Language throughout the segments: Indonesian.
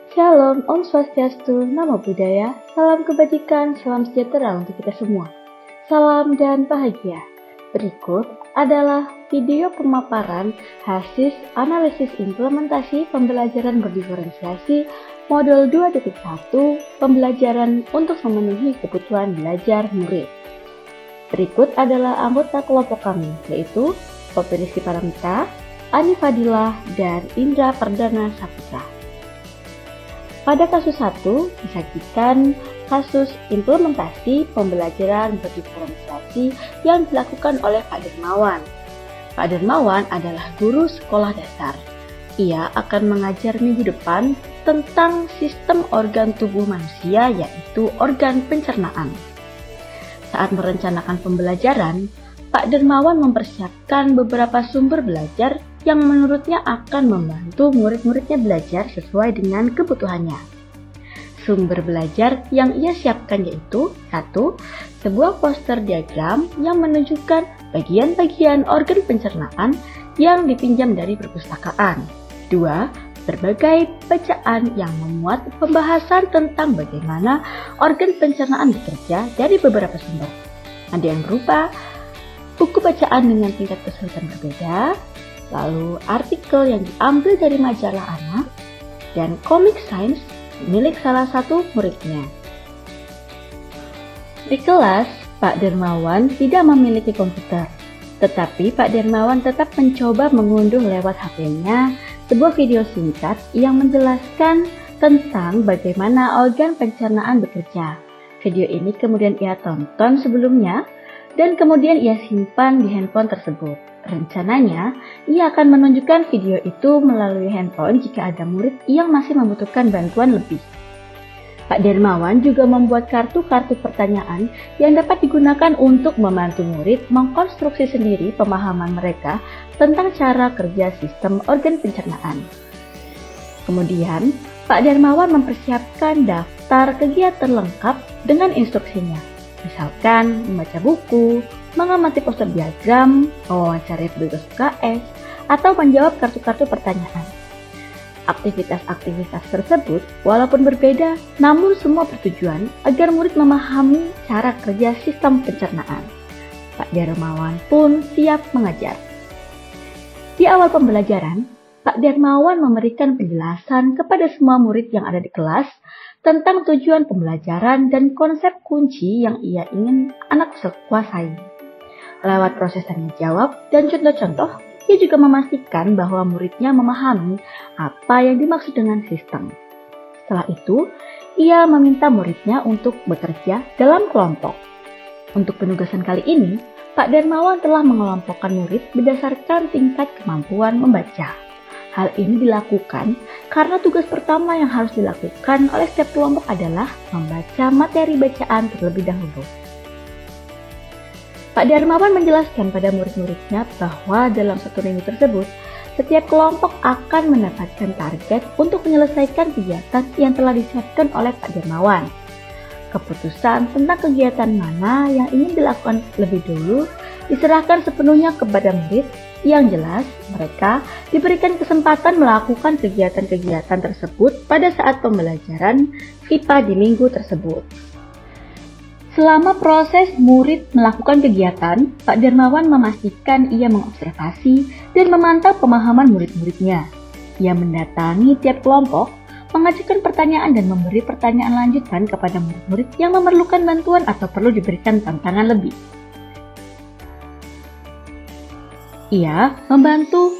Shalom, Om Swastiastu, Namo Buddhaya, salam kebajikan, salam sejahtera untuk kita semua. Salam dan bahagia. Berikut adalah video pemaparan hasil analisis implementasi pembelajaran berdiferensiasi modul 2.1 pembelajaran untuk memenuhi kebutuhan belajar murid. Berikut adalah anggota kelompok kami, yaitu Poppy Rizky Paramita, Ani Fadilah, dan Indra Perdana Saputra. Pada kasus 1, disajikan kasus implementasi pembelajaran berdiferensiasi yang dilakukan oleh Pak Dermawan. Pak Dermawan adalah guru sekolah dasar. Ia akan mengajar minggu depan tentang sistem organ tubuh manusia, yaitu organ pencernaan. Saat merencanakan pembelajaran, Pak Dermawan mempersiapkan beberapa sumber belajar yang menurutnya akan membantu murid-muridnya belajar sesuai dengan kebutuhannya. Sumber belajar yang ia siapkan yaitu 1. Sebuah poster diagram yang menunjukkan bagian-bagian organ pencernaan yang dipinjam dari perpustakaan. 2. Berbagai bacaan yang memuat pembahasan tentang bagaimana organ pencernaan bekerja dari beberapa sumber. Ada yang berupa buku bacaan dengan tingkat kesulitan berbeda, lalu artikel yang diambil dari majalah anak, dan komik sains milik salah satu muridnya. Di kelas, Pak Dermawan tidak memiliki komputer, tetapi Pak Dermawan tetap mencoba mengunduh lewat HP-nya sebuah video singkat yang menjelaskan tentang bagaimana organ pencernaan bekerja. Video ini kemudian ia tonton sebelumnya, dan kemudian ia simpan di handphone tersebut. Rencananya, ia akan menunjukkan video itu melalui handphone jika ada murid yang masih membutuhkan bantuan lebih. Pak Dermawan juga membuat kartu-kartu pertanyaan yang dapat digunakan untuk membantu murid mengkonstruksi sendiri pemahaman mereka tentang cara kerja sistem organ pencernaan. Kemudian, Pak Dermawan mempersiapkan daftar kegiatan lengkap dengan instruksinya. Misalkan membaca buku, mengamati poster diagram, mewawancarai petugas UKS, atau menjawab kartu-kartu pertanyaan. Aktivitas-aktivitas tersebut walaupun berbeda, namun semua bertujuan agar murid memahami cara kerja sistem pencernaan. Pak Dermawan pun siap mengajar. Di awal pembelajaran, Pak Dermawan memberikan penjelasan kepada semua murid yang ada di kelas tentang tujuan pembelajaran dan konsep kunci yang ia ingin anak kuasai. Lewat proses tanya jawab dan contoh-contoh, ia juga memastikan bahwa muridnya memahami apa yang dimaksud dengan sistem. Setelah itu, ia meminta muridnya untuk bekerja dalam kelompok. Untuk penugasan kali ini, Pak Dermawan telah mengelompokkan murid berdasarkan tingkat kemampuan membaca. Hal ini dilakukan karena tugas pertama yang harus dilakukan oleh setiap kelompok adalah membaca materi bacaan terlebih dahulu. Pak Dermawan menjelaskan pada murid-muridnya bahwa dalam satu minggu tersebut, setiap kelompok akan mendapatkan target untuk menyelesaikan kegiatan yang telah disiapkan oleh Pak Dermawan. Keputusan tentang kegiatan mana yang ingin dilakukan lebih dulu diserahkan sepenuhnya kepada murid. Yang jelas, mereka diberikan kesempatan melakukan kegiatan-kegiatan tersebut pada saat pembelajaran IPA di minggu tersebut. Selama proses murid melakukan kegiatan, Pak Dermawan memastikan ia mengobservasi dan memantau pemahaman murid-muridnya. Ia mendatangi tiap kelompok, mengajukan pertanyaan dan memberi pertanyaan lanjutan kepada murid-murid yang memerlukan bantuan atau perlu diberikan tantangan lebih. Ia membantu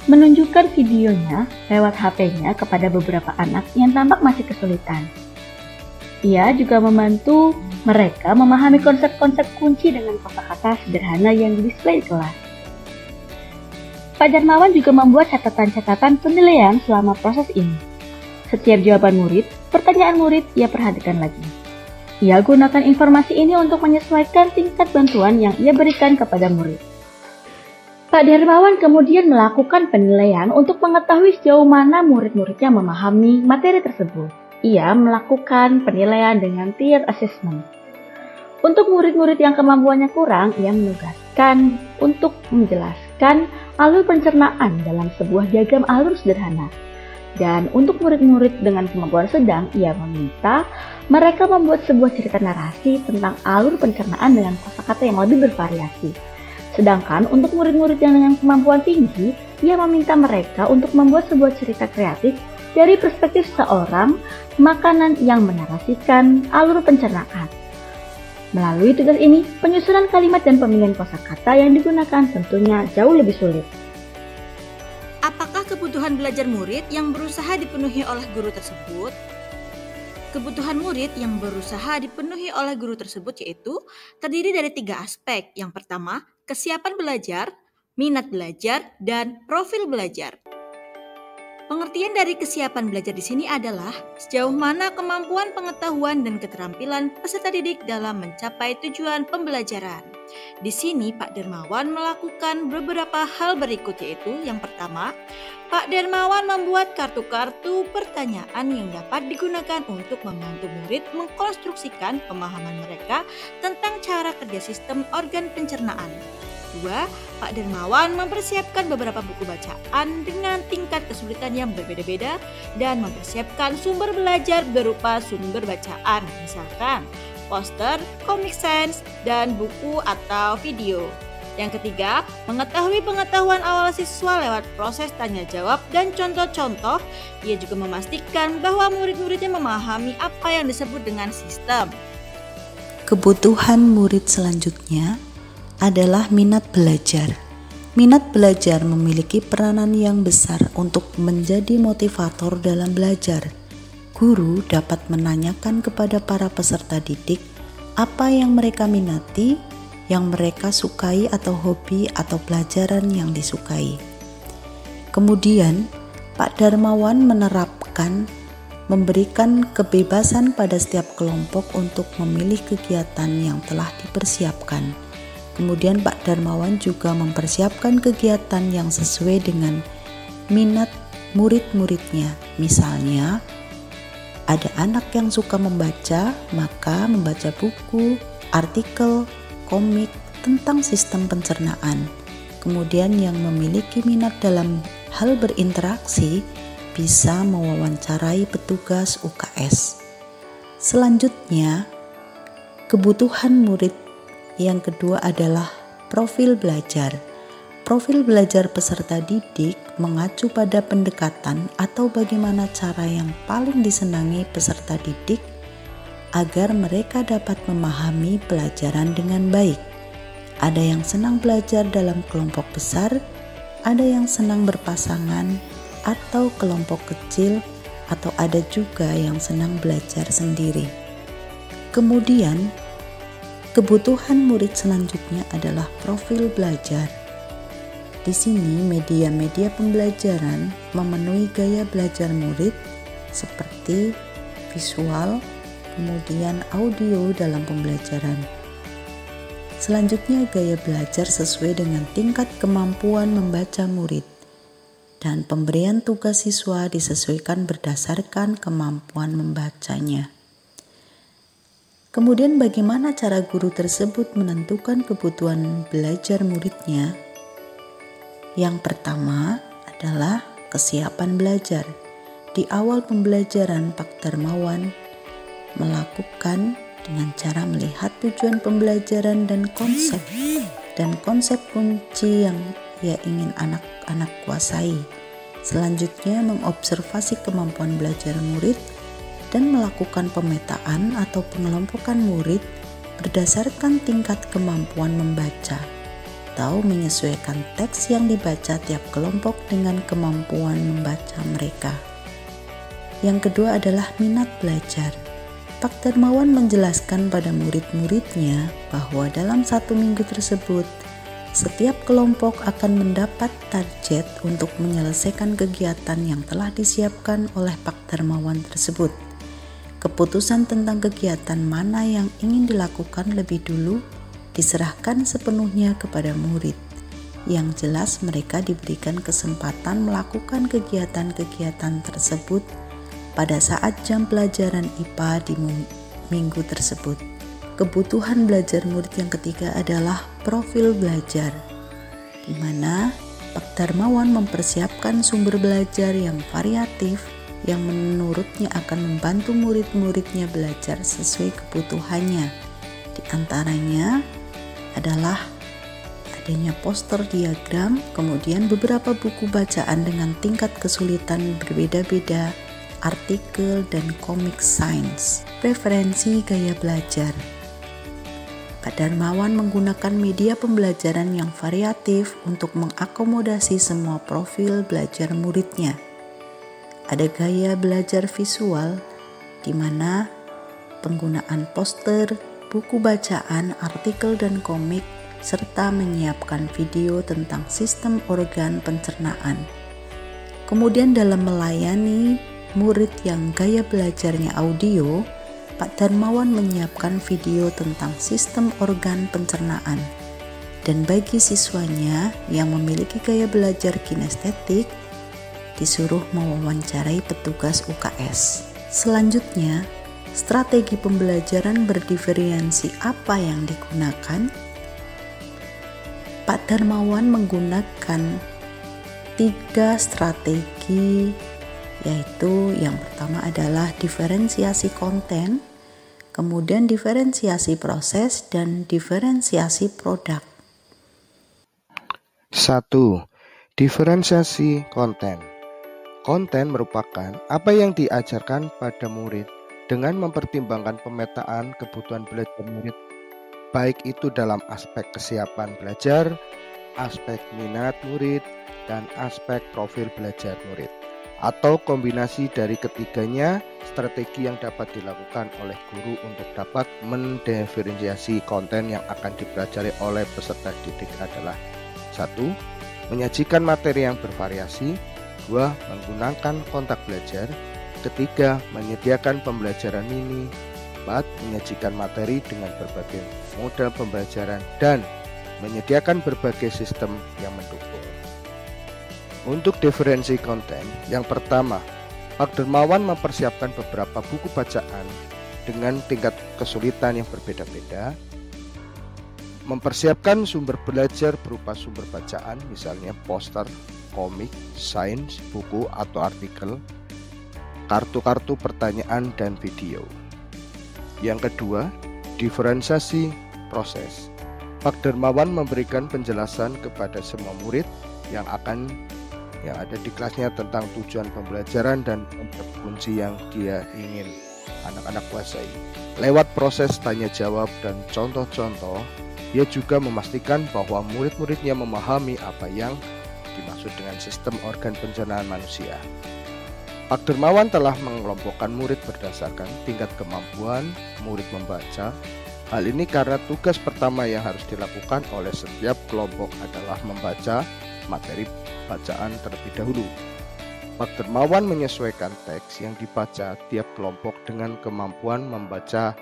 menunjukkan videonya lewat HP-nya kepada beberapa anak yang tampak masih kesulitan. Ia juga membantu mereka memahami konsep-konsep kunci dengan kosakata sederhana yang display di kelas. Pak Dermawan juga membuat catatan-catatan penilaian selama proses ini. Setiap jawaban murid, pertanyaan murid ia perhatikan lagi. Ia gunakan informasi ini untuk menyesuaikan tingkat bantuan yang ia berikan kepada murid. Pak Dermawan kemudian melakukan penilaian untuk mengetahui sejauh mana murid-muridnya memahami materi tersebut. Ia melakukan penilaian dengan tier assessment. Untuk murid-murid yang kemampuannya kurang, ia menugaskan untuk menjelaskan alur pencernaan dalam sebuah diagram alur sederhana. Dan untuk murid-murid dengan kemampuan sedang, ia meminta mereka membuat sebuah cerita narasi tentang alur pencernaan dengan kosakata yang lebih bervariasi. Sedangkan untuk murid-murid yang dengan kemampuan tinggi, ia meminta mereka untuk membuat sebuah cerita kreatif dari perspektif seorang makanan yang menarasikan alur pencernaan. Melalui tugas ini, penyusunan kalimat dan pemilihan kosakata yang digunakan tentunya jauh lebih sulit. Apakah kebutuhan belajar murid yang berusaha dipenuhi oleh guru tersebut? Kebutuhan murid yang berusaha dipenuhi oleh guru tersebut yaitu terdiri dari 3 aspek. Yang pertama, kesiapan belajar, minat belajar, dan profil belajar. Pengertian dari kesiapan belajar di sini adalah sejauh mana kemampuan pengetahuan dan keterampilan peserta didik dalam mencapai tujuan pembelajaran. Di sini Pak Dermawan melakukan beberapa hal berikut, yaitu yang pertama, Pak Dermawan membuat kartu-kartu pertanyaan yang dapat digunakan untuk membantu murid mengkonstruksikan pemahaman mereka tentang cara kerja sistem organ pencernaan. 2. Pak Dermawan mempersiapkan beberapa buku bacaan dengan tingkat kesulitan yang berbeda-beda dan mempersiapkan sumber belajar berupa sumber bacaan, misalkan poster, comic sans, dan buku atau video. Yang ketiga, mengetahui pengetahuan awal siswa lewat proses tanya jawab dan contoh-contoh. Ia juga memastikan bahwa murid-muridnya memahami apa yang disebut dengan sistem. Kebutuhan murid selanjutnya adalah minat belajar. Minat belajar memiliki peranan yang besar untuk menjadi motivator dalam belajar. Guru dapat menanyakan kepada para peserta didik apa yang mereka minati, yang mereka sukai atau hobi atau pelajaran yang disukai. Kemudian, Pak Darmawan memberikan kebebasan pada setiap kelompok untuk memilih kegiatan yang telah dipersiapkan. Kemudian Pak Darmawan juga mempersiapkan kegiatan yang sesuai dengan minat murid-muridnya. Misalnya, ada anak yang suka membaca, maka membaca buku, artikel, komik tentang sistem pencernaan. Kemudian yang memiliki minat dalam hal berinteraksi bisa mewawancarai petugas UKS. Selanjutnya, kebutuhan murid yang kedua adalah profil belajar. Profil belajar peserta didik mengacu pada pendekatan atau bagaimana cara yang paling disenangi peserta didik agar mereka dapat memahami pelajaran dengan baik. Ada yang senang belajar dalam kelompok besar, ada yang senang berpasangan atau kelompok kecil, atau ada juga yang senang belajar sendiri. Kemudian, kebutuhan murid selanjutnya adalah profil belajar. Di sini media-media pembelajaran memenuhi gaya belajar murid seperti visual, kemudian audio dalam pembelajaran. Selanjutnya gaya belajar sesuai dengan tingkat kemampuan membaca murid, dan pemberian tugas siswa disesuaikan berdasarkan kemampuan membacanya. Kemudian bagaimana cara guru tersebut menentukan kebutuhan belajar muridnya? Yang pertama adalah kesiapan belajar. Di awal pembelajaran, Pak Darmawan melakukan dengan cara melihat tujuan pembelajaran dan konsep kunci yang ia ingin anak-anak kuasai. Selanjutnya mengobservasi kemampuan belajar murid dan melakukan pemetaan atau pengelompokan murid berdasarkan tingkat kemampuan membaca atau menyesuaikan teks yang dibaca tiap kelompok dengan kemampuan membaca mereka. Yang kedua adalah minat belajar. Pak Darmawan menjelaskan pada murid-muridnya bahwa dalam 1 minggu tersebut, setiap kelompok akan mendapat target untuk menyelesaikan kegiatan yang telah disiapkan oleh Pak Darmawan tersebut. Keputusan tentang kegiatan mana yang ingin dilakukan lebih dulu diserahkan sepenuhnya kepada murid. Yang jelas mereka diberikan kesempatan melakukan kegiatan-kegiatan tersebut pada saat jam pelajaran IPA di minggu tersebut. Kebutuhan belajar murid yang ketiga adalah profil belajar, di mana Pak Darmawan mempersiapkan sumber belajar yang variatif yang menurutnya akan membantu murid-muridnya belajar sesuai kebutuhannya. Di antaranya adalah adanya poster diagram, kemudian beberapa buku bacaan dengan tingkat kesulitan berbeda-beda, artikel dan komik sains. Preferensi gaya belajar. Pak Darmawan menggunakan media pembelajaran yang variatif untuk mengakomodasi semua profil belajar muridnya. Ada gaya belajar visual, di mana penggunaan poster, buku bacaan, artikel dan komik, serta menyiapkan video tentang sistem organ pencernaan. Kemudian dalam melayani murid yang gaya belajarnya audio, Pak Darmawan menyiapkan video tentang sistem organ pencernaan. Dan bagi siswanya yang memiliki gaya belajar kinestetik, disuruh mewawancarai petugas UKS. Selanjutnya, strategi pembelajaran berdiferensi apa yang digunakan? Pak Darmawan menggunakan 3 strategi, yaitu yang pertama adalah diferensiasi konten, kemudian diferensiasi proses, dan diferensiasi produk. 1. Diferensiasi konten. Konten merupakan apa yang diajarkan pada murid dengan mempertimbangkan pemetaan kebutuhan belajar murid, baik itu dalam aspek kesiapan belajar, aspek minat murid, dan aspek profil belajar murid. Atau kombinasi dari ketiganya, strategi yang dapat dilakukan oleh guru untuk dapat mendiferensiasi konten yang akan dipelajari oleh peserta didik adalah 1. Menyajikan materi yang bervariasi, 2. Menggunakan kontak belajar, 3. Menyediakan pembelajaran mini, 4. Menyajikan materi dengan berbagai modal pembelajaran dan menyediakan berbagai sistem yang mendukung. Untuk diferensi konten, yang pertama, Pak Darmawan mempersiapkan beberapa buku bacaan dengan tingkat kesulitan yang berbeda-beda. Mempersiapkan sumber belajar berupa sumber bacaan, misalnya poster, komik, sains, buku atau artikel, kartu-kartu pertanyaan, dan video. Yang kedua, diferensiasi proses. Pak Darmawan memberikan penjelasan kepada semua murid yang ada di kelasnya tentang tujuan pembelajaran dan kunci yang dia ingin anak-anak kuasai. Lewat proses tanya jawab dan contoh-contoh, dia juga memastikan bahwa murid-muridnya memahami apa yang dimaksud dengan sistem organ pencernaan manusia. Pak Darmawan telah mengelompokkan murid berdasarkan tingkat kemampuan murid membaca. Hal ini karena tugas pertama yang harus dilakukan oleh setiap kelompok adalah membaca materi bacaan terlebih dahulu. Pak Darmawan menyesuaikan teks yang dibaca tiap kelompok dengan kemampuan membaca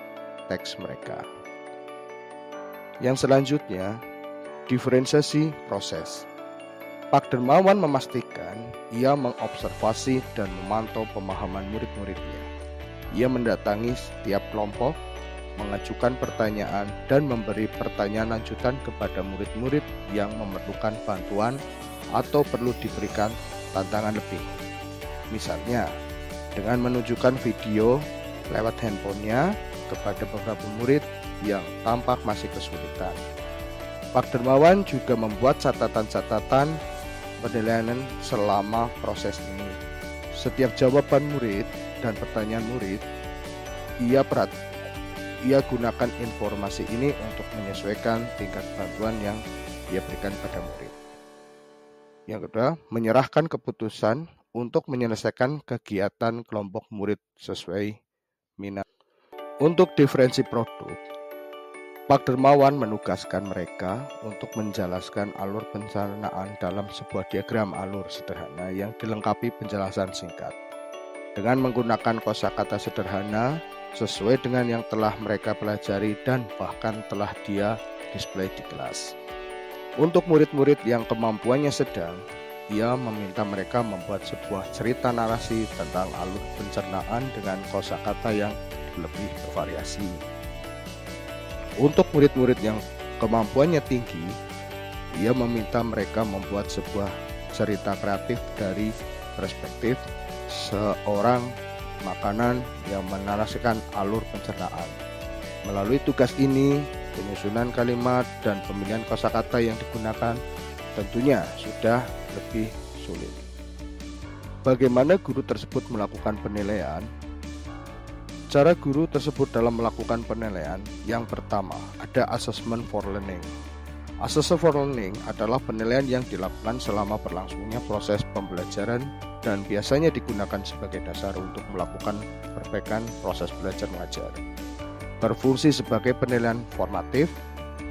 teks mereka. Yang selanjutnya, diferensiasi proses. Pak Darmawan memastikan ia mengobservasi dan memantau pemahaman murid-muridnya. Ia mendatangi setiap kelompok, mengajukan pertanyaan, dan memberi pertanyaan lanjutan kepada murid-murid yang memerlukan bantuan atau perlu diberikan tantangan lebih. Misalnya, dengan menunjukkan video lewat handphonenya kepada beberapa murid yang tampak masih kesulitan. Pak Darmawan juga membuat catatan-catatan penilaian selama proses ini. Setiap jawaban murid dan pertanyaan murid, ia gunakan informasi ini untuk menyesuaikan tingkat bantuan yang dia berikan pada murid. Yang kedua, menyerahkan keputusan untuk menyelesaikan kegiatan kelompok murid sesuai minat. Untuk diferensi produk, Pak Darmawan menugaskan mereka untuk menjelaskan alur pencernaan dalam sebuah diagram alur sederhana yang dilengkapi penjelasan singkat. Dengan menggunakan kosakata sederhana sesuai dengan yang telah mereka pelajari dan bahkan telah dia display di kelas. Untuk murid-murid yang kemampuannya sedang, ia meminta mereka membuat sebuah cerita narasi tentang alur pencernaan dengan kosakata yang lebih bervariasi. Untuk murid-murid yang kemampuannya tinggi, Ia meminta mereka membuat sebuah cerita kreatif dari perspektif seorang makanan yang menarasikan alur pencernaan. Melalui tugas ini, penyusunan kalimat dan pemilihan kosakata yang digunakan tentunya sudah lebih sulit. Bagaimana guru tersebut melakukan penilaian? Cara guru tersebut dalam melakukan penilaian, yang pertama ada assessment for learning. Assessment for learning adalah penilaian yang dilakukan selama berlangsungnya proses pembelajaran dan biasanya digunakan sebagai dasar untuk melakukan perbaikan proses belajar mengajar. Berfungsi sebagai penilaian formatif,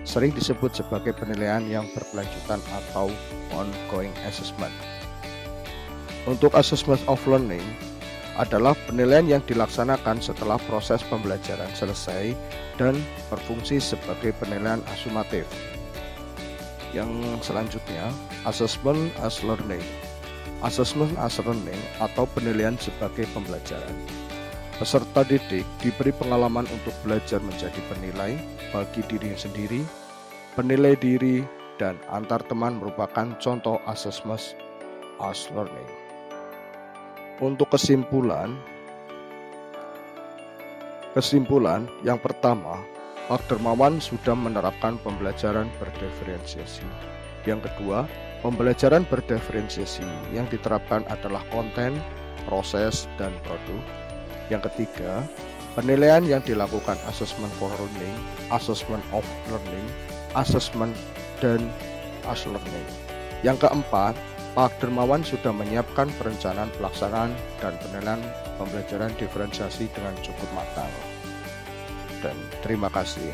sering disebut sebagai penilaian yang berkelanjutan atau ongoing assessment. Untuk assessment of learning adalah penilaian yang dilaksanakan setelah proses pembelajaran selesai dan berfungsi sebagai penilaian asumatif. Yang selanjutnya, assessment as learning. Assessment as learning atau penilaian sebagai pembelajaran. Peserta didik diberi pengalaman untuk belajar menjadi penilai bagi diri sendiri, penilai diri, dan antar teman merupakan contoh assessment as learning. Untuk kesimpulan yang pertama, Pak Dermawan sudah menerapkan pembelajaran berdiferensiasi. Yang kedua, pembelajaran berdiferensiasi yang diterapkan adalah konten, proses, dan produk. Yang ketiga, penilaian yang dilakukan assessment for learning, assessment of learning, assessment, dan as learning. Yang keempat, Pak Dermawan sudah menyiapkan perencanaan pelaksanaan dan penilaian pembelajaran diferensiasi dengan cukup matang. Dan terima kasih.